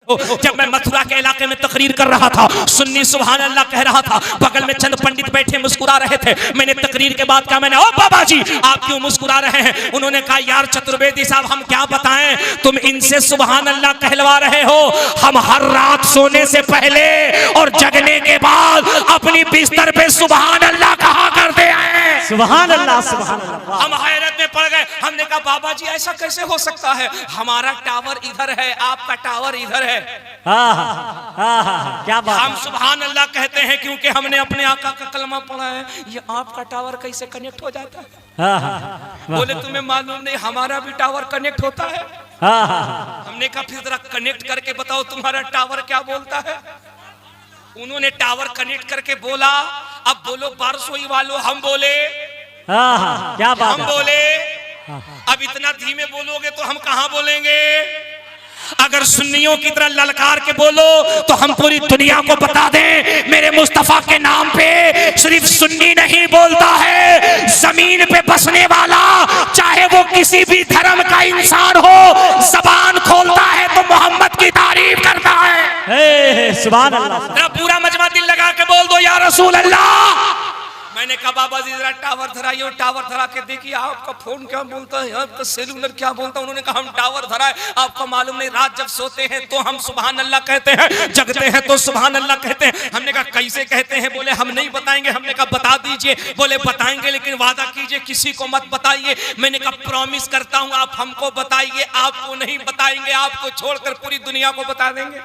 जब मैं मथुरा के इलाके में तकरीर कर रहा था, सुन्नी सुभान अल्लाह कह रहा था, बगल में चंद पंडित बैठे मुस्कुरा रहे थे। मैंने तकरीर के बाद कहा, मैंने ओ बाबा जी आप क्यों मुस्कुरा रहे हैं? उन्होंने कहा, यार चतुर्वेदी साहब हम क्या बताएं, तुम इनसे सुभान अल्लाह कहलवा रहे हो, हम हर रात सोने से पहले और जगने के बाद अपनी बिस्तर पे सुभान अल्लाह कहा करते हैं। सुभान अल्लाह, सुभान अल्लाह। हम हैरत में पड़ गए। हमने कहा, बाबा जी ऐसा कैसे हो सकता है? हमारा टावर इधर है, आपका टावर इधर है। क्या बात। हम सुभान अल्लाह कहते हैं क्योंकि हमने अपने आका का कलमा पढ़ा है। ये आपका टावर कैसे कनेक्ट हो जाता है? बोले तुम्हें मालूम नहीं, हमारा भी टावर कनेक्ट होता है। हमने कहा, फिर जरा कनेक्ट करके बताओ तुम्हारा टावर क्या बोलता है। उन्होंने टावर कनेक्ट करके बोला, अब बोलो बारसोई वालों, हम बोले क्या बात। हम बोले, अब इतना धीमे बोलोगे तो हम कहां बोलेंगे? अगर सुन्नियों की तरह ललकार के बोलो तो हम पूरी दुनिया को बता दें, मेरे मुस्तफा के नाम पे सिर्फ सुन्नी नहीं बोलता है, जमीन पे बसने वाला चाहे वो किसी भी धर्म का इंसान हो, जबान खोलता है तो मोहम्मद की तारीफ करता है। सुभान अल्लाह। पूरा मजमा दिल लगा के बोल दो या रसूल अल्लाह। मैंने कहा, बाबा जी जरा टावर धराइए। टावर धरा के देखिए आपका फोन क्या बोलता है, आपका सेलुलर क्या बोलता है। उन्होंने कहा, हम टावर धराए, आपको मालूम नहीं, रात जब सोते हैं तो हम सुभान अल्लाह कहते हैं, जगते हैं तो सुभान अल्लाह कहते हैं। हमने कहा, कैसे कहते हैं? बोले हम नहीं बताएंगे। हमने कहा, बता दीजिए। बोले बताएंगे लेकिन वादा कीजिए किसी को मत बताइए। मैंने कहा, प्रॉमिस करता हूँ आप हमको बताइए, आपको नहीं बताएंगे, आपको छोड़कर पूरी दुनिया को बता देंगे।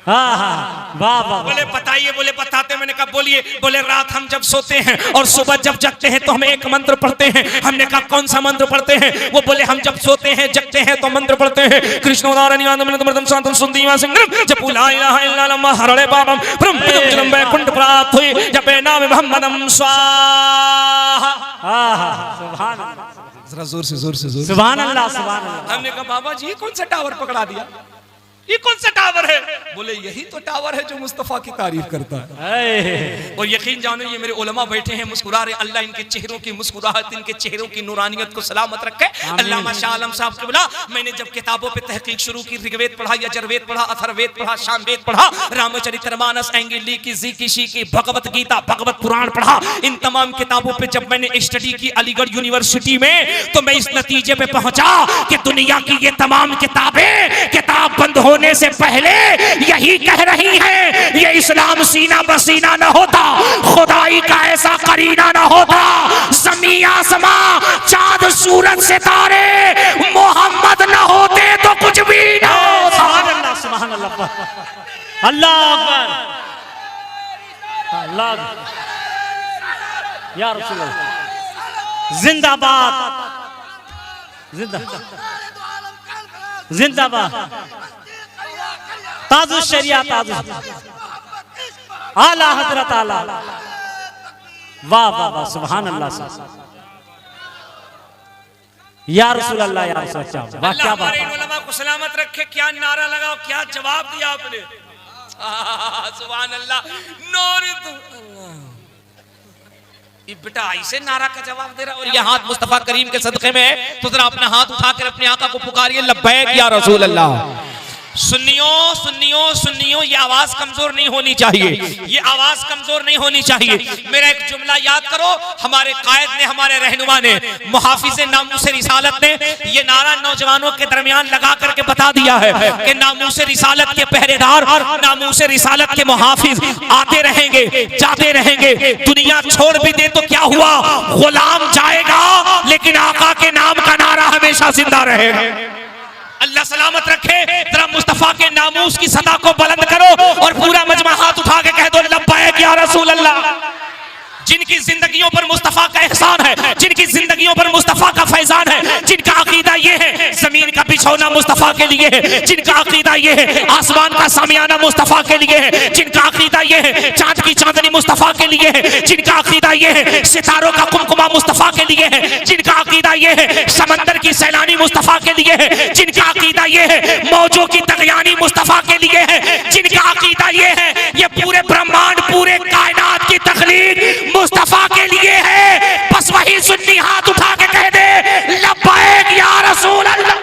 बोले बताइए। बोले बताते। मैंने कहा, बोलिए। बोले रात हम जब सोते हैं और सुबह जब जगते हैं तो हम एक मंत्र पढ़ते हैं। हमने कहा, कौन सा मंत्र पढ़ते हैं? वो बोले, हम जब सोते हैं जगते हैं तो मंत्र पढ़ते हैं, कृष्ण नारायण शांतम सुंदीवा सिंह जपू ला इलाहा इल्लल्लाह हरणे पापम ब्रह्मजम जन्म वैकुंठ प्राप्त हुई जपे नाम मोहम्मदम स्वाहा। सुभान अल्लाह, जरा जोर से जोर से जोर। सुभान अल्लाह, सुभान अल्लाह। हमने कहा, बाबा जी कौन सा टावर पकड़ा दिया? ये कौन सा टावर है? बोले यही तो टावर है जो मुस्तफा की तारीफ करता है। और यकीन जानो ये मेरे उलमा बैठे हैं मुस्कुरा रहे। अल्लाह इनके चेहरों की मुस्कुराहट, इनके चेहरों की नूरानियत को सलामत रखे। अल्लाह माशा आलम साहब के बोला, मैंने जब किताबों पे तहकीक शुरू की, ऋग्वेद पढ़ा, यजुर्वेद पढ़ा, अथर्ववेद पढ़ा, सामवेद पढ़ा, रामचरितमानस, एंगिली की, जीकिशी की, भगवत गीता, भगवत पुराण पढ़ा, इन तमाम किताबों पे जब मैंने स्टडी की अलीगढ़ यूनिवर्सिटी में, तो मैं इस नतीजे पे पहुंचा कि दुनिया की ये तमाम किताबें किताब बंद होने से पहले यही कह रही हैं, ये इस्लाम सीना बसीना न होता, खुदाई का ऐसा करीना न होता, ज़मीं आसमां चाँद सूरज सितारे मोहम्मद न होते तो कुछ भी न होता। सुभान अल्लाह, सुभान अल्लाह, अल्लाह अकबर, अल्लाह या रसूल अल्लाह। जिंदाबाद, जिंदाबाद, ताज़ुल शरिया, ताज़ुल आला हजरत आला। वाह वाह वाह, सुभान अल्लाह, या रसूल अल्लाह, या रसूल अल्लाह। वाह क्या बात है। उलमा को सलामत रखे। क्या नारा लगाओ, क्या जवाब दिया आपने। सुभान अल्लाह। ये बेटा ऐसे नारा का जवाब दे रहा है और ये हाथ मुस्तफा करीम के सदक़े में है, तो जरा अपना हाथ उठाकर अपने आका को पुकारिए, लब्बैक या रसूल अल्लाह। सुन्नियों सुन्नियों सुन्नियों, ये आवाज कमजोर नहीं होनी चाहिए, ये आवाज कमजोर नहीं होनी चाहिए। मेरा एक जुमला याद करो, हमारे कायद ने, हमारे रहनुमा ने, मुहाफिज़े नामूस रिसालत ने ये नारा नौजवानों के दरमियान लगा करके बता दिया है कि नामूस रिसालत के पहरेदार, नामूस रिसालत के मुहाफिज आते रहेंगे, जाते रहेंगे। दुनिया छोड़ भी दे तो क्या हुआ, गुलाम जाएगा लेकिन आका के नाम का नारा हमेशा जिंदा रहेगा। अल्लाह सलामत रखे। जरा मुस्तफा के नामूस की सदा को बुलंद करो और पूरा मजमा हाथ उठा के कह दो, लब्बैक या रसूल अल्लाह। जिनकी जिंदगियों पर मुस्तफा का एहसान है, जिनकी जिंदगियों पर मुस्तफा का फैजान है, जिनका अकीदा ये है जमीन का बिछौना मुस्तफा के लिए है, जिनका अकीदा ये है आसमान का सामियाना मुस्तफा के लिए है, जिनका अकीदा ये है चांद की चांदनी मुस्तफा के लिए है, जिनका अकीदा ये है सितारों का कुमकुमा मुस्तफा के लिए है, जिनका अकीदा ये है समंदर की सैलानी मुस्तफा के लिए है, जिनका अकीदा ये है मौजों की तगयानी मुस्तफा के लिए है, जिनका अकीदा ये है ये पूरे ब्रह्मांड, पूरे कायनात की तख्लीक मुस्तफा के लिए है। बस वही सुन्नी हाथ उठा के कह दे, लब्बैक या रसूल अल्लाह।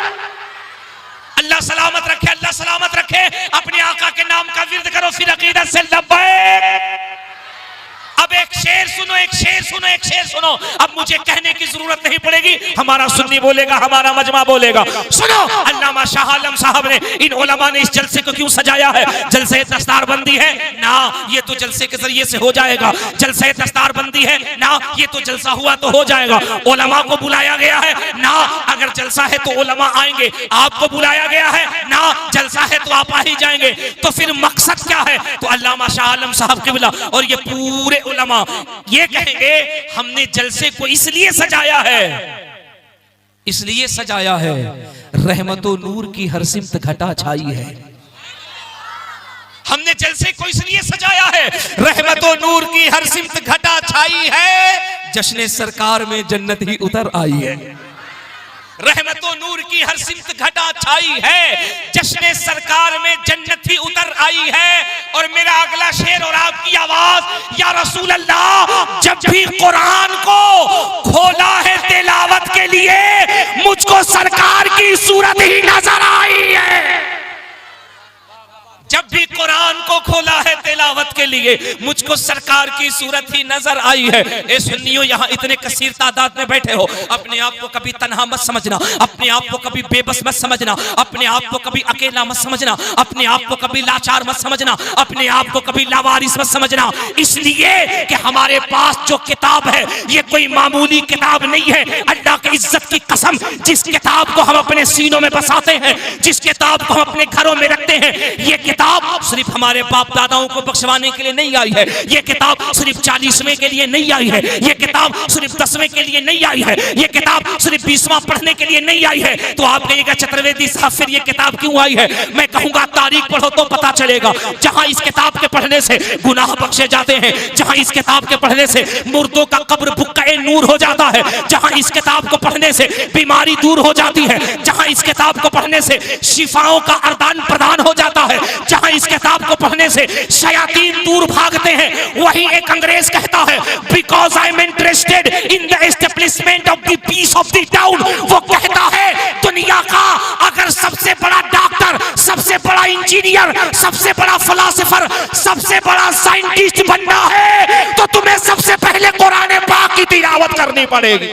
अल्लाह सलामत रखे, अल्लाह सलामत रखे। अपने आका नाम का विर्द करो, फिर अकीदत से लब्बैक। अब एक शेर सुनो, एक शेर सुनो, एक शेर सुनो। अब मुझे कहने की जरूरत नहीं पड़ेगी, हमारा सुन्नी बोलेगा, हमारा मजमा बोलेगा। सुनो, अल्लामा शाह आलम साहब ने, इन उलमा ने इस जलसे को क्यों सजाया है। जलसे दस्तारबंदी है ना, ये तो जलसे के जरिए से हो जाएगा। जलसे दस्तारबंदी है ना, ये तो जलसा हुआ तो हो जाएगा। उलमा को बुलाया गया है ना, अगर जलसा है तो उलमा आएंगे। आपको बुलाया गया है ना, जलसा है तो आप आ ही जाएंगे। तो फिर मकसद क्या है। तो अल्लामा शाह आलम साहब किबला और ये पूरे उलमा ये कहेंगे, हमने जलसे को इसलिए सजाया है, इसलिए सजाया है, रहमतो नूर की हर सिमत घटा छाई है। हमने जलसे को इसलिए सजाया है, रहमतो नूर की हर सिमत घटा छाई है, जश्न सरकार में जन्नत ही उतर आई है। रहमतो नूर की हर सिमत घटा छाई है, जश्न सरकार में जन्नत ही उतर आई है। और मेरा अगला शेर और आपकी आवाज, या रसूल अल्लाह, जब भी कुरान को खोला है तिलावत के लिए, मुझको सरकार की सूरत ही नजर आई है। जब भी कुरान को खोला है तिलावत के लिए, मुझको सरकार की सूरत ही नजर आई है। ए सुन्नियों, यहाँ इतने कसीर तादाद में बैठे हो, अपने आप को कभी तन्हा मत समझना, अपने आप को कभी बेबस मत समझना, अपने आप को कभी अकेला मत समझना, अपने आप को कभी लाचार मत समझना, अपने आप को कभी लावारिस मत समझना। इसलिए कि हमारे पास जो किताब है, ये कोई मामूली किताब नहीं है। अल्लाह की इज्जत की कसम, जिस किताब को हम अपने सीनों में बसाते हैं, जिस किताब को हम अपने घरों में रखते हैं, ये किताब सिर्फ हमारे बाप दादाओं को बख्शवाने के लिए नहीं आई है। ये किताब सिर्फ 40वें के लिए नहीं आई है। ये किताब सिर्फ 10वें के लिए नहीं आई है। ये किताब सिर्फ 20वां पढ़ने के लिए नहीं आई है। तो आप कहिएगा चतुर्वेदी साहब, फिर ये किताब क्यों आई है। मैं कहूंगा तारीख पढ़ो तो पता चलेगा। जहां इस किताब के पढ़ने से गुनाह बख्शे जाते हैं, जहां इस किताब के पढ़ने से मुर्दों का कब्र बुक्का नूर हो जाता है, जहां इस किताब को पढ़ने से बीमारी दूर हो जाती है, जहां इस किताब को पढ़ने से शिफाओं का आदान प्रदान हो जाता है, जहां इस किताब को पढ़ने से शयातीन दूर भागते हैं, वही एक अंग्रेज कहता है, because I am interested in the establishment of the peace of the town. वो कहता है, दुनिया का अगर सबसे बड़ा डॉक्टर, सबसे बड़ा इंजीनियर, सबसे बड़ा फिलोसोफर, सबसे बड़ा साइंटिस्ट बनना है, तो तुम्हें सबसे पहले कुरान पाक की तिलावत करनी पड़ेगी।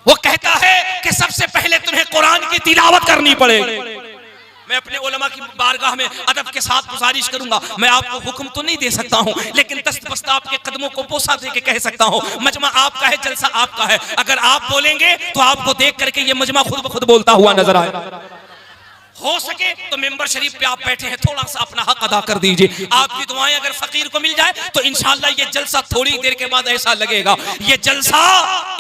वो कहता है कि सबसे पहले तुम्हें कुरान की तिलावत करनी पड़ेगी। मैं अपने उलमा की बारगाह में अदब के साथ गुजारिश करूंगा, मैं आपको हुक्म तो नहीं दे सकता हूं, लेकिन दस्तबस्त आपके कदमों को बोसा दे के कह सकता हूं, मजमा आपका है, जलसा आपका है। अगर आप बोलेंगे तो आपको देख करके ये मजमा खुद ब खुद बोलता हुआ नजर आए। हो सके तो मेंबर शरीफ पे आप बैठे हैं, थोड़ा सा अपना हक अदा कर दीजिए। आपकी दुआएं अगर फकीर को मिल जाए तो इंशाअल्लाह ये जलसा थोड़ी देर के बाद ऐसा लगेगा, ये जलसा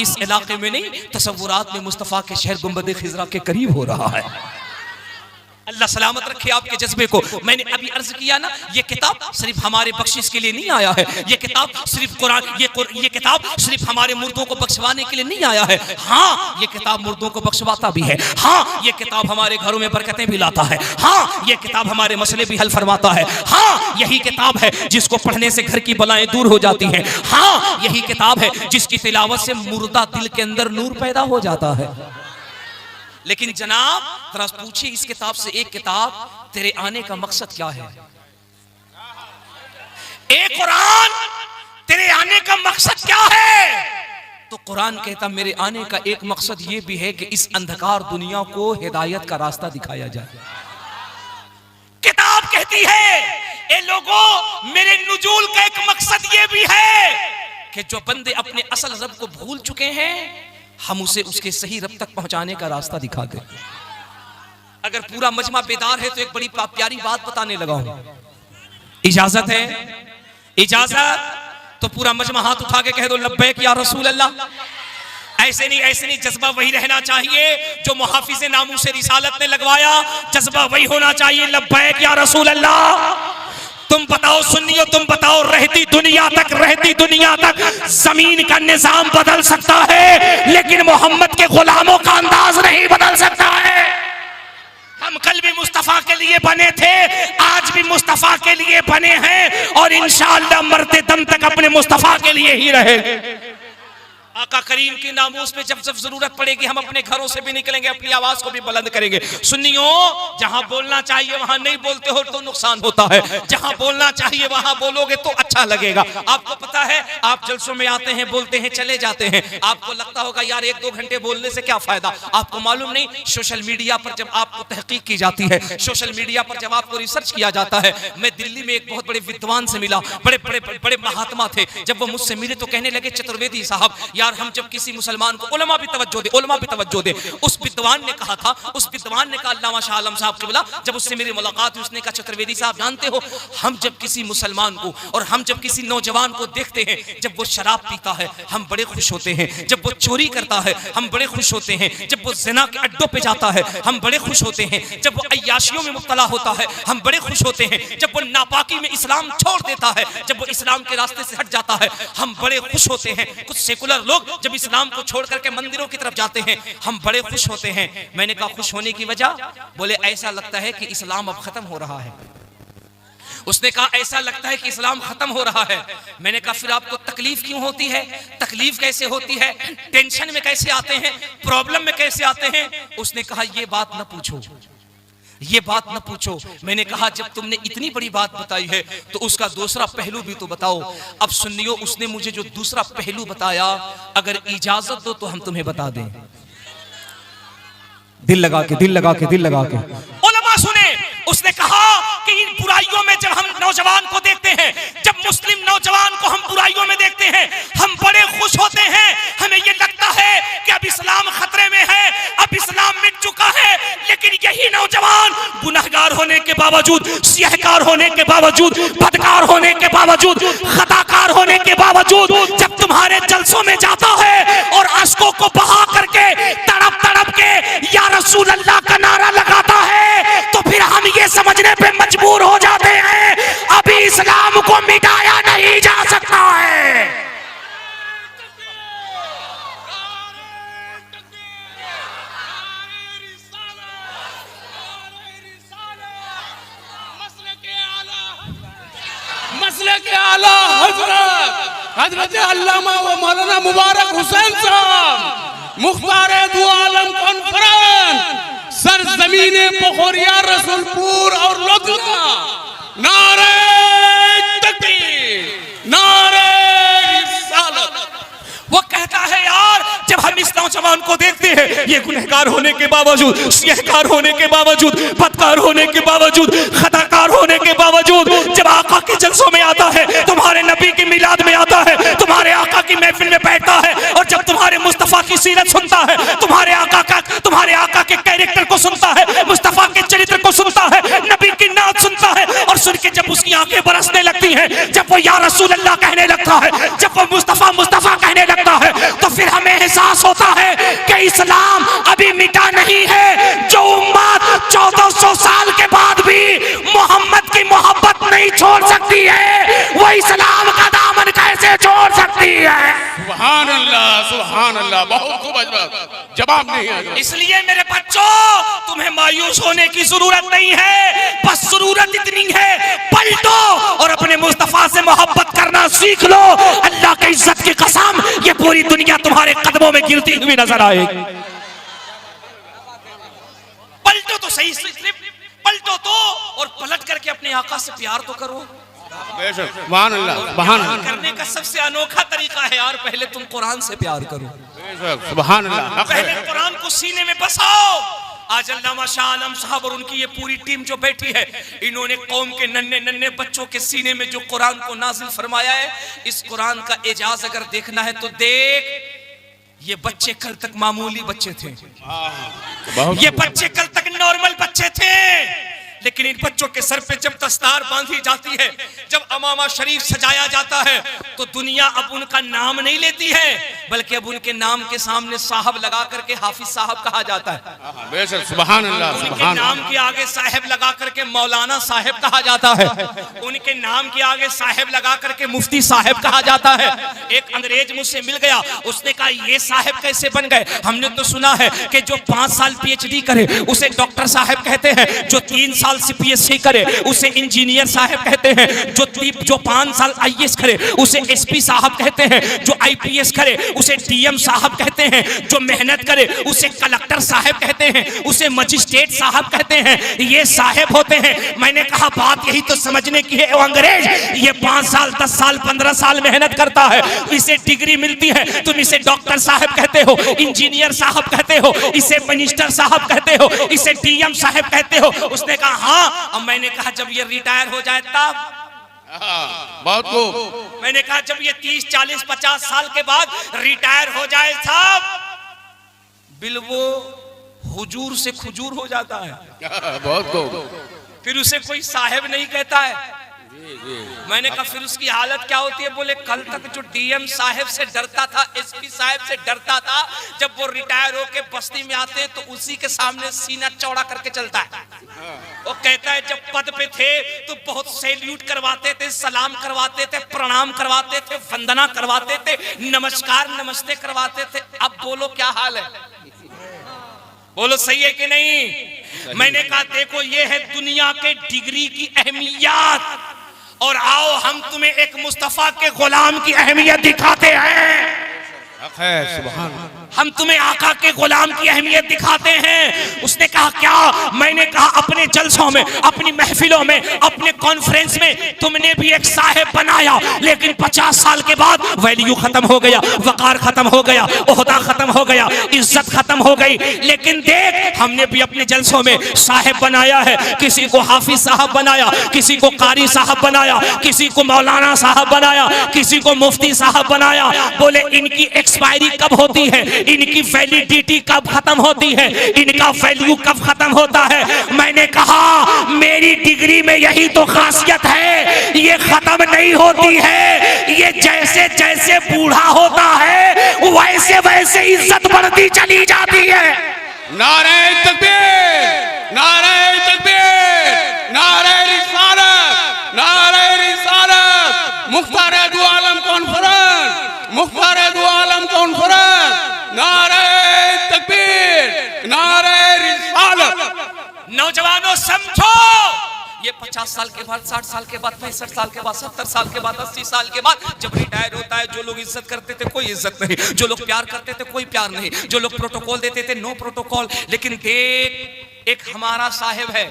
इस इलाके में नहीं, तसव्वुरात में मुस्तफा के शहर गुंबद खिजरा के करीब हो रहा है। अल्लाह सलामत रखे आपके जज्बे को। मैंने अभी अर्ज किया ना, ये किताब सिर्फ हमारे बख्शिश के लिए नहीं आया है, ये किताब सिर्फ कुरान, ये किताब सिर्फ हमारे मुर्दों को बख्शवाने के लिए नहीं आया है। हाँ, ये किताब मुर्दों को बख्शवाता भी है। हाँ, ये किताब हमारे घरों में बरकतें भी लाता है। हाँ, ये किताब हमारे मसले भी हल फरमाता है। हाँ, यही किताब है जिसको पढ़ने से घर की बलाएं दूर हो जाती हैं। हाँ, यही किताब है जिसकी तिलावत से मुर्दा दिल के अंदर नूर पैदा हो जाता है। लेकिन जनाब जरा पूछिए इस किताब से, एक किताब तेरे आने का मकसद क्या है। एक कुरान तेरे आने का मकसद क्या है। तो कुरान कहता मेरे आने का एक मकसद ये भी है कि इस अंधकार दुनिया को हिदायत का रास्ता दिखाया जाए। किताब कहती है ए लोगों, मेरे नुजूल का एक मकसद ये भी है कि जो बंदे अपने असल रब को भूल चुके हैं, हम उसे उसके सही रब तक पहुंचाने का रास्ता दिखाते। अगर पूरा मजमा बेदार है तो एक बड़ी प्यारी बात बताने लगा हूं। इजाजत है? इजाजत? तो पूरा मजमा हाथ उठा के कह दो लब्बैक या रसूल अल्लाह। ऐसे नहीं, ऐसे नहीं, जज्बा वही रहना चाहिए जो मुहाफिज़े नामूस रिसालत ने लगवाया। जज्बा वही होना चाहिए, लब्बैक या रसूल अल्लाह। तुम बताओ सुन्नियो, तुम बताओ, रहती दुनिया तक जमीन का निजाम बदल सकता है, लेकिन मोहम्मद के गुलामों का अंदाज नहीं बदल सकता है। हम कल भी मुस्तफा के लिए बने थे, आज भी मुस्तफा के लिए बने हैं, और इंशाअल्लाह मरते दम तक अपने मुस्तफा के लिए ही रहेंगे। आका करीम की नामूस पे जब जब जरूरत पड़ेगी हम अपने घरों से भी निकलेंगे, अपनी आवाज को भी बुलंद करेंगे। सुन्नियों, जहां बोलना चाहिए वहां नहीं बोलते हो तो नुकसान होता है, जहां बोलना चाहिए वहां बोलोगे तो अच्छा लगेगा। आपको पता है, आप जलसों में आते हैं, बोलते हैं, चले जाते हैं, आपको लगता होगा यार 1-2 घंटे बोलने से क्या फायदा। आपको मालूम नहीं, सोशल मीडिया पर जब आपको तहकीक की जाती है, सोशल मीडिया पर जब आपको रिसर्च किया जाता है। मैं दिल्ली में एक बहुत बड़े विद्वान से मिला, बड़े बड़े बड़े महात्मा थे। जब वो मुझसे मिले तो कहने लगे, चतुर्वेदी साहब यार हम जब किसी मुसलमान को, उलमा भी तवज्जो दे, उलमा भी तवज्जो दे। उस विद्वान ने कहा था, उस विद्वान ने कहा, अल्लामा शाह आलम साहब के बोला, जब उससे मेरी मुलाकात हुई, उसने कहा चतुर्वेदी साहब जानते हो, हम जब किसी मुसलमान को और हम जब किसी नौजवान को देखते हैं, जब वो शराब पीता है हम बड़े खुश होते हैं, जब वो चोरी करता है हम बड़े खुश होते हैं, जब वो ज़िना के अड्डों पे जाता है हम बड़े खुश होते हैं, जब वो अय्याशियों में मुब्तला होता है हम बड़े खुश होते हैं, जब वो नापाकी में इस्लाम छोड़ देता है, जब वो इस्लाम के रास्ते से हट जाता है हम बड़े खुश होते हैं। कुछ सेकुलर लोग जब इस्लाम को छोड़ करके मंदिरों की तरफ जाते हैं हम बड़े खुश होते हैं। मैंने कहा खुश होने की वजह? बोले ऐसा लगता है कि इस्लाम अब खत्म हो रहा है। उसने कहा ऐसा लगता है कि इस्लाम खत्म हो रहा है। मैंने कहा फिर आपको तकलीफ क्यों होती है? तकलीफ कैसे होती है? टेंशन में कैसे आते हैं? प्रॉब्लम में कैसे आते हैं? उसने कहा ये बात न पूछो, ये बात न पूछो। मैंने कहा जब तुमने इतनी बड़ी बात बताई है तो उसका दूसरा पहलू भी तो बताओ। अब सुनियो, उसने मुझे जो दूसरा पहलू बताया, अगर इजाजत दो तो हम तुम्हें बता दें। दिल लगा के, दिल लगा के, दिल लगा के उलमा सुने। उसने कहा कि इन बुराइयों में जब हम नौजवान को देखते हैं, जब मुस्लिम नौजवान को हम बुराइयों में देखते हैं हम बड़े खुश होते हैं। हमें ये लगता है कि अब इस्लाम खतरे में है, अब इस्लाम मिट चुका है। लेकिन यही नौजवान गुनहगार होने के बावजूद, सियाहकार होने के बावजूद, बदकार होने के बावजूद, खताकार होने के बावजूद जब तुम्हारे जलसों में जाता है और अश्कों को बहा करके तड़प तड़प के या रसूल अल्लाह का नारा लगाता है, तो फिर हम ये समझने पे मजबूर हो जाते हैं अभी इस्लाम को मिटाया नहीं जा सकता है। मसले के आला हजरत अल्लामा व मौलाना मुबारक हुसैन साहब मुख्तार दो आलम कॉन्फ्रेंस सरजमीने पोखरिया रसूलपुर और लोधगा, नारे तकबीर, नारे रिसालत। वो कहता है यार जब हम इस नौजवान को देखते हैं, ये गुनहगार होने के बावजूद, सियाहकार होने के बावजूद, बदकार होने के बावजूद, खताकार होने के बावजूद, जब आका के जलसों में आता है, तुम्हारे नबी की मिलाद में आता है, तुम्हारे आका की महफिल में बैठता है, और जब तुम्हारे मुस्तफा की सीरत सुनता है, तुम्हारे आका के कैरेक्टर को सुनता है, मुस्तफा के चरित्र को सुनता है, नबी की नात सुनता है, और सुन के जब उसकी आंखें बरसने लगती हैं, जब वो या रसूल अल्लाह कहने लगता है, जब वो मुस्तफा मुस्तफा कहने लगता है, तो फिर हमें एहसास होता है कि इस्लाम अभी मिटा नहीं है। जो उम्मत 1400 साल के बाद भी मोहम्मद की मोहब्बत नहीं छोड़ सकती है, वो इस्लाम का दामन कैसे छोड़ सकती है? सुभान अल्लाह, बहुत खूब जवाब नहीं है। इसलिए मेरे बच्चों, तुम्हें मायूस होने की जरूरत नहीं है, बस जरूरत इतनी है पलटो और अपने मुस्तफा से मोहब्बत करना सीख लो। अल्लाह की इज्जत की कसम, ये पूरी दुनिया तुम्हारे कदमों में गिरती हुई नजर आएगी। पलटो तो सही, पलटो तो, और पलट करके अपने आका से प्यार तो करो। सुभान अल्लाह, करने का सबसे अनोखा तरीका है यार, पहले तुम कुरान से प्यार करो। सुभान अल्लाह, पहले कुरान को सीने में बसाओ। आज अल्लामा शाह आलम साहब और उनकी ये पूरी टीम जो बैठी है, इन्होंने कौम के नन्हे नन्हे बच्चों के सीने में जो कुरान को नाजिल फरमाया है, इस कुरान का एजाज अगर देखना है तो देख, ये बच्चे कल तक मामूली बच्चे थे, ये बच्चे कल तक नॉर्मल बच्चे थे, लेकिन इन बच्चों के सर पे जब दस्तार बांधी जाती है, जब अमामा शरीफ सजाया जाता है, तो दुनिया अब उनका नाम नहीं लेती है, बल्कि अब उनके नाम के सामने साहब लगा करके हाफिज साहब कहा जाता है। बेशक, सुभान अल्लाह, उनके नाम के आगे साहब लगा करके मौलाना साहब कहा जाता है, उनके नाम के आगे साहब लगा करके मुफ्ती साहब कहा जाता है। एक अंग्रेज मुझसे मिल गया, उसने कहा ये साहब कैसे बन गए? हमने तो सुना है कि जो 5 साल PhD करे उसे डॉक्टर साहब कहते हैं, जो 3 साल साल CPSC करे उसे इंजीनियर साहब कहते हैं, जो 5 साल IAS करे उसे SP साहब कहते हैं, जो IPS करे उसे DM साहब कहते हैं, जो मेहनत करे उसे कलेक्टर साहब कहते हैं, उसे मजिस्ट्रेट साहब कहते हैं। ये साहब होते हैं। मैंने कहा बात यही तो समझने की है। अंग्रेज ये 5 साल 10 साल 15 साल मेहनत करता है, इसे डिग्री मिलती है, तुम इसे डॉक्टर साहब कहते हो, इंजीनियर साहब कहते हो, इसे मिनिस्टर साहब कहते हो, इसे DM साहब कहते हो। उसने कहा हाँ। अब मैंने कहा जब ये रिटायर हो जाए तब, बहुत खूब। मैंने कहा जब ये 30 40 50 साल के बाद रिटायर हो जाए साहब, बिल्वो हुजूर से खुजूर हो जाता है। बहुत खूब। फिर उसे कोई साहब नहीं कहता है। मैंने कहा फिर उसकी हालत क्या होती है? बोले कल तक जो DM साहब से डरता था, SP साहब से डरता था, जब वो रिटायर होके बस्ती में आते हैं तो उसी के सामने सीना चौड़ा करके चलता है। वो कहता है जब पद पे थे तो बहुत सैल्यूट करवाते थे, सलाम करवाते थे, प्रणाम करवाते थे, वंदना करवाते थे, नमस्कार नमस्ते करवाते थे। अब बोलो क्या हाल है? बोलो सही है कि नहीं? मैंने कहा देखो ये है दुनिया के डिग्री की अहमियत, और आओ हम तुम्हें एक मुस्तफा के गुलाम की अहमियत दिखाते हैं। हम तुम्हें आका के गुलाम की अहमियत दिखाते हैं। उसने कहा क्या? मैंने कहा अपने जलसों में, अपनी महफिलों में, अपने कॉन्फ्रेंस में तुमने भी एक साहिब बनाया, लेकिन 50 साल के बाद वैल्यू खत्म हो गया, वकार खत्म हो गया, ओहदा खत्म हो गया, इज्जत खत्म हो गई। लेकिन देख हमने भी अपने जलसों में साहिब बनाया है। किसी को हाफिज साहब बनाया, किसी को कारी साहब बनाया, किसी को मौलाना साहब बनाया, किसी को मुफ्ती साहब बनाया। बोले इनकी एक्सपायरी कब होती है, इनकी वैलिडिटी कब खत्म होती है, इनका वैल्यू कब खत्म होता है? मैंने कहा मेरी डिग्री में यही तो खासियत है, ये खत्म नहीं होती है, ये जैसे जैसे बूढ़ा होता है वैसे वैसे इज्जत बढ़ती चली जाती है। नारे तकबीर, नारे तकबीर, नारे रिसालत, नारे रिसालत, मुख्तार दो आलम कॉन्फ्रेंस, मुख्तार दो आलम कॉन्फ्रेंस, नारे तकबीर, नारे रिसालत। नौजवानों समझो, ये 50 साल के बाद, 60 साल के बाद, 65 साल के बाद, 70 साल के बाद, 80 साल के बाद जब रिटायर होता है, जो लोग इज्जत करते थे कोई इज्जत नहीं, जो लोग प्यार करते थे कोई प्यार नहीं, जो लोग प्रोटोकॉल देते थे नो प्रोटोकॉल। लेकिन देख एक हमारा साहिब है,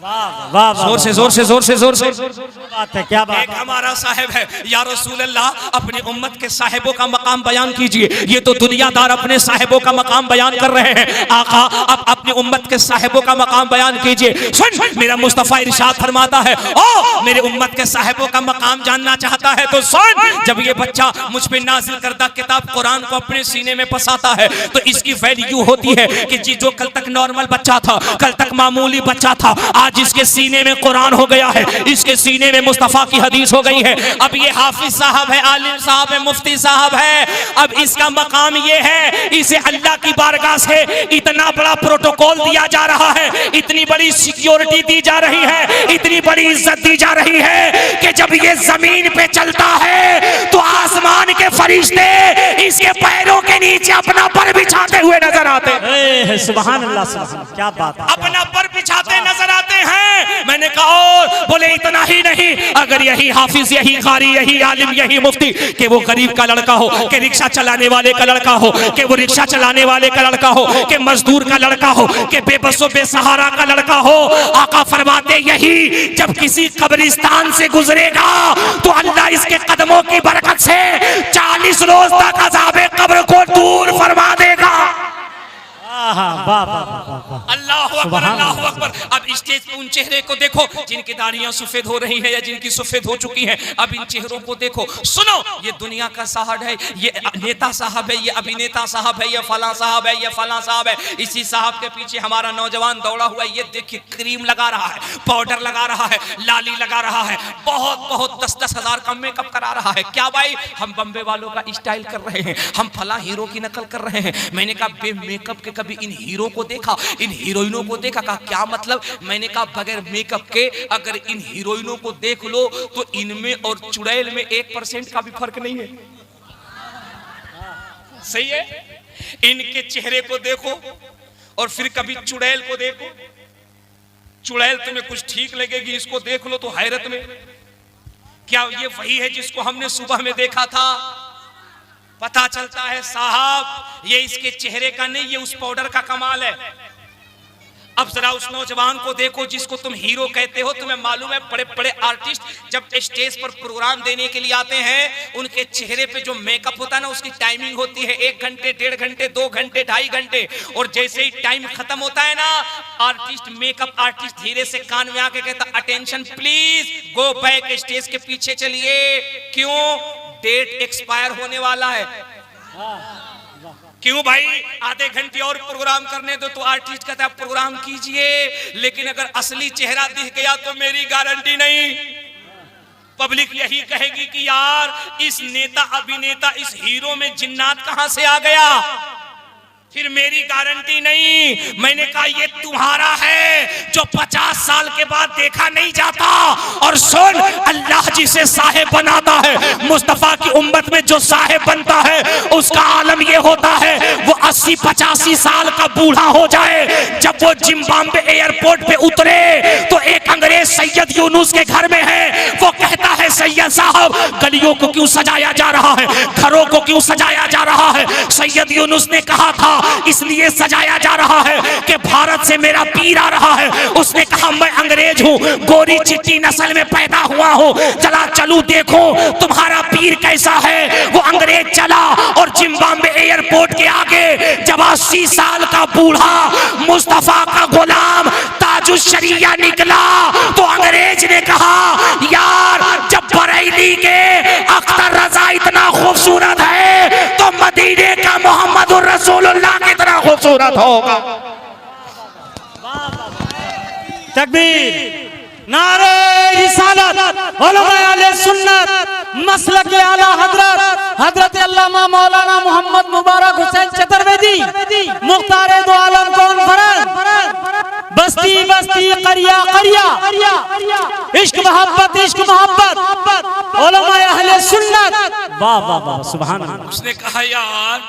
जोर से जोर से जोर से जोर से बात है, क्या बात? एक हमारा साहिब है। या रसूल अल्लाह अपनी उम्मत के साहिबों का मकाम बयान कीजिए। ये तो दुनियादार अपने साहिबों का मकाम बयान कर रहे हैं। आका अब अपनी उम्मत के साहिबों का मकाम बयान कीजिए। सुन मेरा मुस्तफा इरशाद फरमाता है, ओ मेरे उम्मत के साहिबों का मकाम जानना चाहता है तो सुन। जब ये बच्चा मुझ पे नाजिल करदा किताब कुरान को अपने सीने में फंसाता है तो इसकी वैल्यू होती है कि जी जो कल तक नॉर्मल बच्चा था, कल तक मामूली बच्चा था, आज इसके सीने में कुरान हो गया है, इसके सीने में मुस्तफा की हदीस हो गई है। अब ये हाफिज साहब है, आलिम साहब है, मुफ्ती साहब है। अब इसका मकाम ये है, इसे अल्लाह की बारगाह से इतना बड़ा प्रोटोकॉल दिया जा रहा है, इतनी बड़ी सिक्योरिटी दी जा रही है, इतनी बड़ी इज्जत दी जा रही है कि जब ये जमीन पे चलता है तो आसमान के फरिश्ते इसके पैरों के नीचे अपना पर बिछाते हुए नजर आते हैं। सुभान अल्लाह, सुभान, क्या बात है? अपना पर बिछाते नजर आते हैं। मैंने कहा और बोले इतना ही नहीं, अगर यही हाफिज, यही कारी, यही आलिम, यही मुफ्ती कि वो गरीब का लड़का हो, कि रिक्शा चलाने वाले का लड़का हो, कि वो रिक्शा चलाने वाले का लड़का हो, कि मजदूर का लड़का हो, कि बेबसो बेसहारा का लड़का हो, आका फरमाते यही जब किसी कब्रिस्तान से गुजरेगा तो अल्लाह इसके कदमों की बरकत से 40 रोज तक अज़ाबे कब्र को दूर फरमा देगा। अल्लाह अकबर, अल्लाह अकबर। अब स्टेज पे उन चेहरे को देखो जिनकी दाढ़ियां सफेद हो रही हैं या जिनकी सफेद हो चुकी हैं। अब इन चेहरों को देखो। सुनो, ये दुनिया का साहब है, ये नेता साहब है, ये अभिनेता साहब है, ये फला साहब है, ये फला साहब है। इसी साहब के पीछे हमारा नौजवान दौड़ा हुआ है। ये देखिए क्रीम लगा रहा है, पाउडर लगा रहा है, लाली लगा रहा है, बहुत बहुत 10-10 हजार का मेकअप करा रहा है। क्या भाई, हम बम्बे वालों का स्टाइल कर रहे हैं, हम फला हीरो की नकल कर रहे हैं। मैंने कहा बे मेकअप के कभी इन हीरो को देखा, इन हीरोइनों को देखा? कहा क्या मतलब? मैंने कहा बगैर मेकअप के अगर इन हीरोइनों को देख लो तो इनमें और चुड़ैल में 1% का भी फर्क नहीं है। सही है? इनके चेहरे को देखो और फिर कभी चुड़ैल को देखो। चुड़ैल तुम्हें कुछ ठीक लगेगी, इसको देख लो तो हैरत में, क्या ये वही है जिसको हमने सुबह में देखा था? पता चलता है साहब ये इसके चेहरे का नहीं, ये उस पाउडर का कमाल है। अब जरा उस नौजवान को देखो जिसको तुम हीरो कहते हो। तुम्हें मालूम है बड़े बड़े आर्टिस्ट जब स्टेज पर प्रोग्राम देने के लिए आते हैं, उनके चेहरे पे जो मेकअप होता है ना, उसकी टाइमिंग होती है 1 घंटे, 1.5 घंटे, 2 घंटे, 2.5 घंटे। और जैसे ही टाइम खत्म होता है ना, आर्टिस्ट, मेकअप आर्टिस्ट धीरे से कान में आके कहता attention please, go back, stage के पीछे चलिए। क्यों? डेट एक्सपायर होने वाला है। क्यों भाई? आधे घंटे और प्रोग्राम करने दो। तो आर्टिस्ट कहता है प्रोग्राम कीजिए, लेकिन अगर असली चेहरा दिख गया तो मेरी गारंटी नहीं। पब्लिक यही कहेगी कि यार इस नेता अभिनेता, इस हीरो में जिन्नात कहां से आ गया, फिर मेरी गारंटी नहीं। मैंने कहा ये तुम्हारा है जो 50 साल के बाद देखा नहीं जाता। और सुन, अल्लाह जिसे साहिब बनाता है, मुस्तफा की उम्मत में जो साहिब बनता है, उसका आलम ये होता है वो 80-85 साल का बूढ़ा हो जाए। जब वो जिम्बाब्वे एयरपोर्ट पे उतरे तो एक अंग्रेज सैयद यूनुस के घर में है। वो कहता है सैयद साहब गलियों को क्यों सजाया जा रहा है, घरों को क्यों सजाया जा रहा है? सैयद यूनुस ने कहा था इसलिए सजाया जा रहा है कि भारत से मेरा पीर आ रहा है। उसने कहा मैं अंग्रेज हूं, गोरी चिट्टी नस्ल में पैदा हुआ हूं, चला चलू देखो तुम्हारा पीर कैसा है। वो अंग्रेज चला और जिम्बाब्वे एयरपोर्ट के आगे जब 80 साल का बूढ़ा मुस्तफा का गुलाम ताजुश्शरिया निकला तो अंग्रेज ने कहा यार जब बरेली के अख्तर रजा इतना खूबसूरत है तो मदीने का मोहम्मदुर रसूलुल्लाह कितना खूबसूरत होगा। तकबीर, नारे रिसालत, उलमाए अहले सुन्नत, मसलक आला हजरत हजरत अल्लामा मौलाना मोहम्मद मुबारक हुसैन चतुर्वेदी, मुख्तार दो आलम कॉन्फ्रेंस, बस्ती बस्ती करिया करिया, इश्क मोहब्बत, उलमाए अहले सुन्नत। वाह वाह वाह, सुभान अल्लाह। उसने कहा यार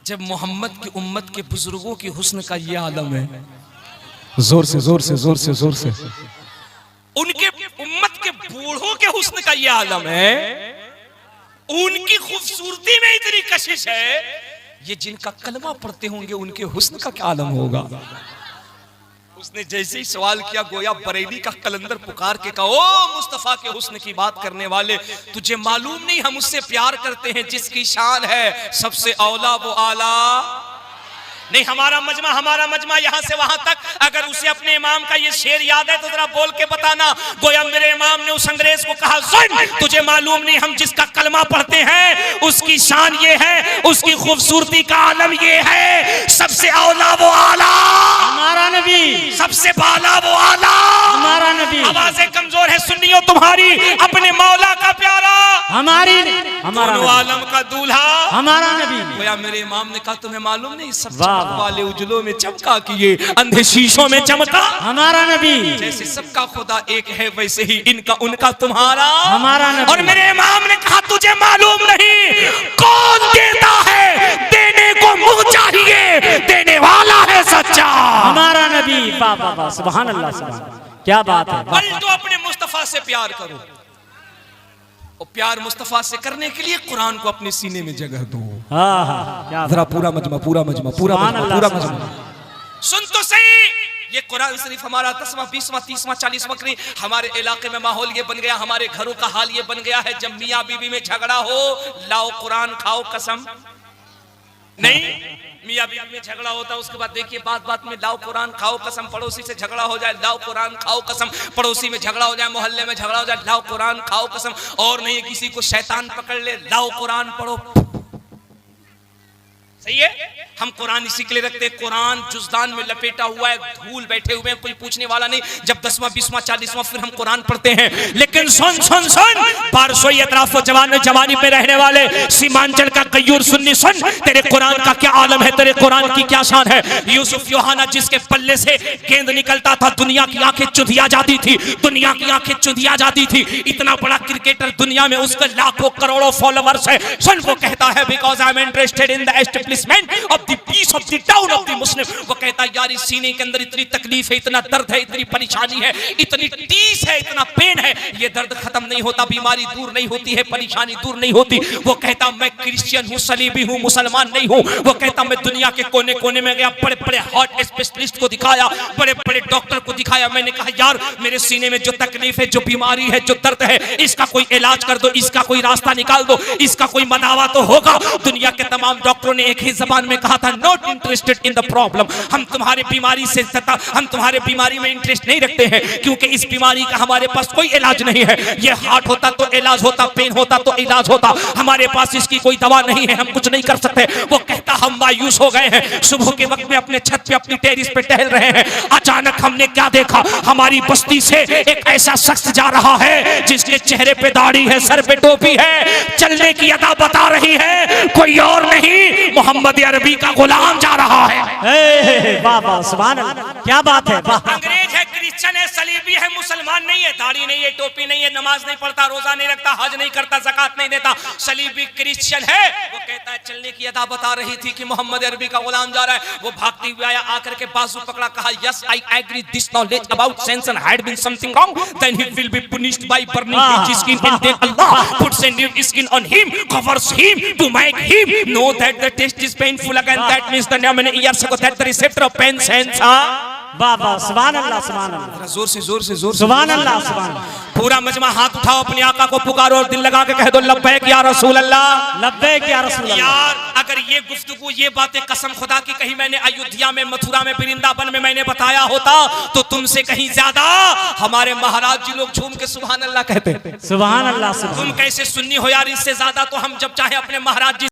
जब मोहम्मद की उम्मत के बुजुर्गों की हुस्न का ये आलम है, जोर से जोर से जोर से जोर से, उनके उम्मत के बूढ़ों के हुस्न का ये आलम है, उनकी खूबसूरती में इतनी कशिश है, ये जिनका कलमा पढ़ते होंगे उनके हुस्न का क्या आलम होगा। उसने जैसे ही सवाल किया गोया बरेली का कलंदर पुकार के कहा ओ मुस्तफा के हुस्न की बात करने वाले, तुझे मालूम नहीं हम उससे प्यार करते हैं जिसकी शान है सबसे औला वो आला नहीं। हमारा मजमा यहां से वहां तक। अगर उसे अपने इमाम का ये शेर याद है तो जरा बोल के बताना। गोया मेरे इमाम ने उस अंग्रेज को कहा सुन, तुझे मालूम नहीं हम जिसका कलमा पढ़ते हैं उसकी शान ये है, उसकी खूबसूरती का आलम ये है, सबसे औला वो आला हमारा नबी, सबसे बाला वो आला हमारा नबी। आवाजें कमजोर है सुन्नियों तुम्हारी, अपने मौला का प्यारा हमारी, हमारा आलम का दूल्हा हमारा नबी। गोया मेरे इमाम ने कहा तुम्हें मालूम नहीं सब वाले उजलों में चमका किए अंधे शीशों में चमका हमारा नबी। जैसे सबका खुदा एक है वैसे ही इनका उनका तुम्हारा हमारा नबी। और मेरे इमाम ने कहा तुझे मालूम नहीं कौन देता है, देने को मुंह चाहिए, देने वाला है सच्चा हमारा नबी। बाबा बा, सुभान अल्लाह, सुभान, क्या बात है। बल तो अपने मुस्तफा से प्यार करो और प्यार मुस्तफा से करने के लिए कुरान को अपने सीने में जगह दो। जरा पूरा मजमा सुन तो सही। ये कुरान शरीफ हमारा 10वां 20वां 30वां 40वां करीब हमारे इलाके में माहौल ये बन गया, हमारे घरों का हाल ये बन गया है जब मियाँ बीवी में झगड़ा हो लाओ कुरान खाओ कसम नहीं, मियाँ बीवी में झगड़ा होता है उसके बाद देखिए बात में लाओ कुरान खाओ कसम, पड़ोसी से झगड़ा हो जाए लाओ कुरान खाओ कसम, पड़ोसी में झगड़ा हो जाए मोहल्ले में झगड़ा हो जाए लाओ कुरान खाओ कसम, और नहीं किसी को शैतान पकड़ ले लाओ कुरान पढ़ो। सही है, हम कुरान इसी के लिए रखते हैं, कुरान जुज़दान में लपेटा हुआ है, धूल बैठे हुए हैं, कोई पूछने वाला नहीं। जब 10वां 20वां 40वां फिर हम कुरान पढ़ते हैं। लेकिन सुन सुन सुन पारसोई अतराफ जवानी पे रहने वाले सीमांचल का कयूर सुन्नी सुन, तेरे कुरान का क्या आलम है, तेरे कुरान की क्या शान है। यूसुफ योहाना जिसके पल्ले से गेंद निकलता था दुनिया की आंखें चुंधिया जाती थी, दुनिया की आंखें चुंधिया जाती थी। इतना बड़ा क्रिकेटर दुनिया में उसके लाखों करोड़ों फॉलोवर्स है। सुन वो कहता है because I am interested in the establishment of the peace of the town of the Muslim. वो कहता यार इस सीने के अंदर इतनी तकलीफ है, इतना दर्द है, इतनी परेशानी है, इतनी टीस है, इतना पेन है, ये दर्द खत्म नहीं होता, बीमारी दूर नहीं होती है, परेशानी दूर नहीं होती। वो कहता मैं क्रिश्चियन हूँ, सलीबी हूँ, मुसलमान नहीं हूँ। वो कहता मैं दुनिया के कोने कोने में गया, बड़े बड़े हार्ट स्पेशलिस्ट को दिखाया, बड़े बड़े डॉक्टर को दिखाया। मैंने कहा यार मेरे सीने में जो तकलीफ है, जो बीमारी है, जो दर्द है, इसका कोई इलाज कर दो, इसका कोई रास्ता निकाल दो, इसका कोई मदावा तो होगा। दुनिया के तमाम डॉक्टरों ने एक ही जबान में कहा था not interested in the problem. हम तुम्हारे बीमारी से हम तुम्हारे बीमारी में इंटरेस्ट नहीं रखते हैं, क्योंकि इस बीमारी का हमारे पास कोई इलाज नहीं है। ये हार्ट होता तो इलाज होता, पेन होता तो इलाज होता, हमारे पास इसकी कोई दवा नहीं है, हम कुछ नहीं कर सकते। वो कहता हम मायूस हो गए हैं, सुबह के वक्त में अपने छत पे अपनी टेरिस पे टहल रहे हैं, अचानक हमने क्या देखा, हमारी बस्ती से एक ऐसा शख्स जा रहा है जिसके चेहरे पे दाढ़ी है, सर पे टोपी है, चलने की अदा बता रही है, कोई और नहीं मोहम्मद अरबी का गुलाम जा रहा है। वाह वाह सुभान अल्लाह, क्या बात है। अंग्रेज है, क्रिश्चियन है, सलीबी है, मुसलमान नहीं है, दाढ़ी नहीं है, टोपी नहीं है, नमाज नहीं पढ़ता, रोजा नहीं रखता, हज नहीं करता, ज़कात नहीं देता, सलीबी क्रिश्चियन है। वो कहता है चलने की अदा बता रही थी कि मोहम्मद अरबी का गुलाम जा रहा है। वो भागते हुए आया, आकर के बाजू पकड़ा, कहा yes I agree this knowledge about Samson had been something wrong, then he will be punished by burning his skin, and then Allah puts a new skin on him, covers him to make him know that the taste is painful again. That means the many years ago that the receptor of pain sense वाह वाह सुभान अल्लाह, सुभान अल्लाह, जोर से जोर से जोर से सुभान अल्लाह, सुभान अल्लाह। पूरा मजमा हाथ उठाओ, अपने आका को पुकारो और दिल लगा के कह दो लब्बैक या रसूल अल्लाह, लब्बैक या रसूल अल्लाह। यार अगर ये गुफ्तगू, ये बातें कसम खुदा की कहीं मैंने अयोध्या में, मथुरा में, वृंदावन में मैंने बताया होता तो तुमसे कहीं ज्यादा हमारे महाराज जी लोग झूम के सुभान अल्लाह कहते। सुभान अल्लाह, सुभान। तुम कैसे सुन्नी हो यार, इससे ज्यादा तो हम जब चाहे अपने महाराज जी